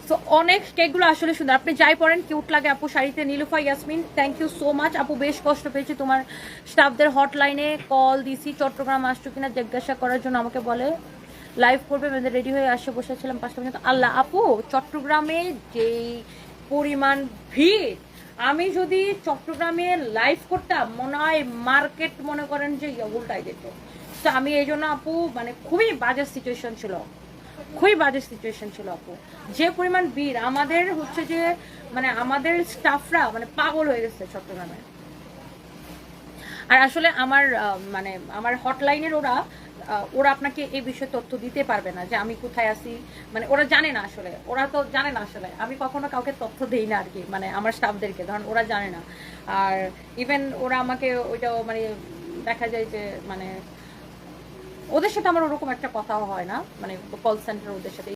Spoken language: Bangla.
সো অনেক কেকগুলো আসলে সুন্দর, আপনি যাই পড়েন কিউট লাগে আপু শাড়িতে। Nilufa Yasmin, thank you so much আপু, বেশ কষ্ট পেয়েছি তোমার স্টাফদের হটলাইনে কল দিছি চট্টগ্রাম আসছো কিনা জিজ্ঞাসা করার জন্য, আমাকে বলে লাইভ করবে, মেয়েদের রেডি হয়ে আসে বসেছিলাম 5টা পর্যন্ত। আল্লাহ আপু, চট্টগ্রামে যেই পরিমাণ ভিড়, আমি যদি চট্টগ্রামে লাইভ করতাম মনে হয় মার্কেট মনে করেন যে উল্টায় যেত। তো আমি এই জন্য আপু মানে খুবই বাজে সিচুয়েশন ছিল, খুবই বাজে সিচুয়েশন ছিল আপু। যে পরিমাণ ভিড়, আমাদের হচ্ছে যে মানে আমাদের স্টাফরা মানে পাগল হয়ে গেছে চট্টগ্রামে। আর আসলে আমার মানে আমার হটলাইনের ওরা আপনাকে এই বিষয়ে তথ্য দিতে পারবে না যে আমি কোথায় আছি, মানে ওরা জানে না আসলে, ওরা তো জানে না আসলে, আমি কখনো কাউকে তথ্য দেই না আর কি, মানে আমার স্টাফদেরকে, ধরুন ওরা জানে না। আর ইভেন ওরা আমাকে ওইটাও মানে দেখা যায় যে মানে ওদের সাথে আমার ওরকম একটা কথাও হয় না, মানে কল সেন্টার ওদের সাথে